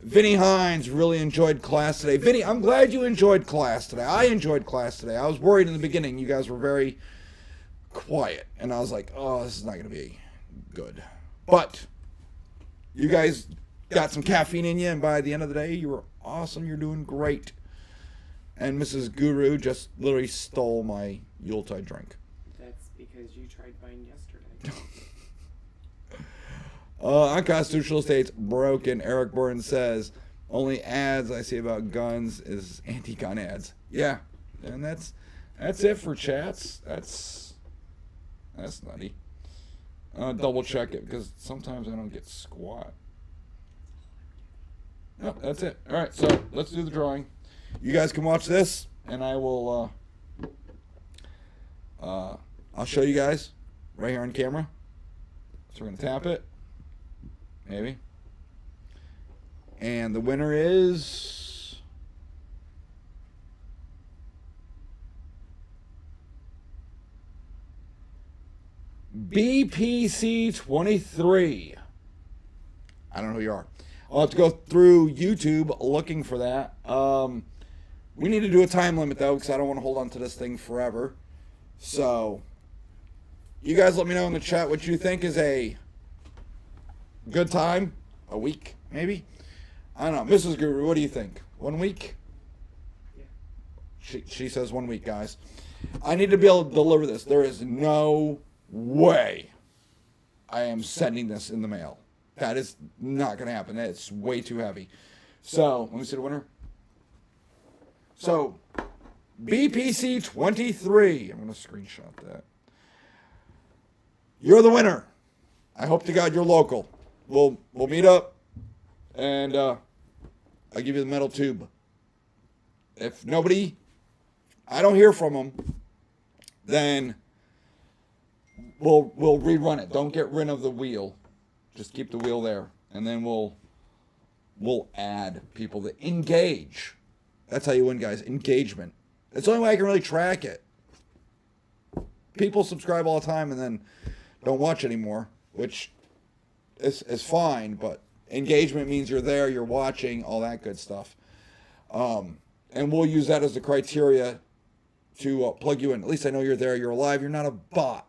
A: Vinny Hines really enjoyed class today. Vinny, I'm glad you enjoyed class today. I enjoyed class today. I was worried in the beginning. You guys were very quiet. And I was like, oh, this is not going to be good. But you guys got some caffeine in you. And by the end of the day, you were awesome. You're doing great. And Mrs. Guru just literally stole my Yuletide drink.
D: That's because you tried mine yesterday.
A: Unconstitutional state's broken. Eric Burns says, only ads I see about guns is anti-gun ads. Yeah, and that's it for chats. That's nutty. Double check it because sometimes I don't get squat. No, that's it. All right, so let's do the drawing. You guys can watch this and I will, I'll show you guys right here on camera. So we're going to tap it. Maybe. And the winner is... BPC23. I don't know who you are. I'll have to go through YouTube looking for that. We need to do a time limit, though, because I don't want to hold on to this thing forever. So, you guys let me know in the chat what you think is a good time. A week, maybe? I don't know. Mrs. Guru, what do you think? 1 week?
D: Yeah.
A: She says 1 week, guys. I need to be able to deliver this. There is no way I am sending this in the mail. That is not going to happen. It's way too heavy. So, let me see the winner. So, BPC23. I'm going to screenshot that. You're the winner. I hope to God you're local. We'll meet up, and I'll give you the metal tube. If I don't hear from them, then we'll rerun it. Don't get rid of the wheel. Just keep the wheel there, and then we'll add people that engage. That's how you win, guys. Engagement. It's the only way I can really track it. People subscribe all the time and then don't watch anymore, which is fine, but engagement means you're there, you're watching, all that good stuff. And we'll use that as the criteria to plug you in. At least I know you're there, you're alive, you're not a bot.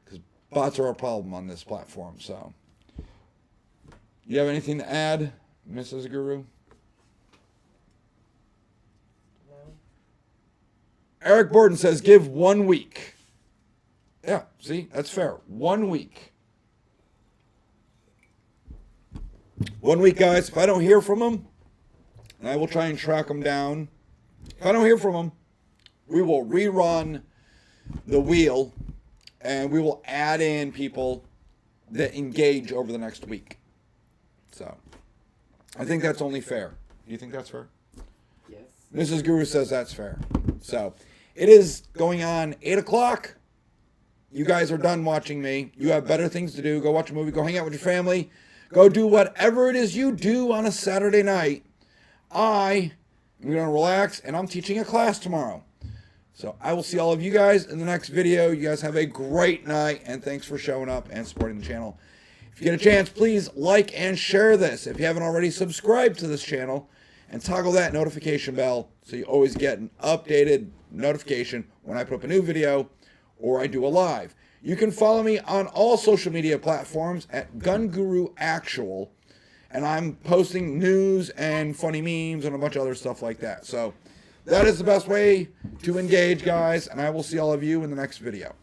A: Because bots are a problem on this platform, so. You have anything to add, Mrs. Guru?
D: No.
A: Eric Borden says, give 1 week. Yeah, see, that's fair. 1 week. 1 week, guys. If I don't hear from them, and I will try and track them down. If I don't hear from them, we will rerun the wheel, and we will add in people that engage over the next week. So, I think that's only fair. Do you think that's fair?
D: Yes.
A: Mrs. Guru says that's fair. So, it is going on 8 o'clock. You guys are done watching me. You have better things to do. Go watch a movie. Go hang out with your family. Go do whatever it is you do on a Saturday night. I am going to relax, and I'm teaching a class tomorrow. So I will see all of you guys in the next video. You guys have a great night, and thanks for showing up and supporting the channel. If you get a chance, please like and share this. If you haven't already, subscribe to this channel and toggle that notification bell so you always get an updated notification when I put up a new video or I do a live. You can follow me on all social media platforms at Gun Guru Actual, and I'm posting news and funny memes and a bunch of other stuff like that. So that is the best way to engage, guys, and I will see all of you in the next video.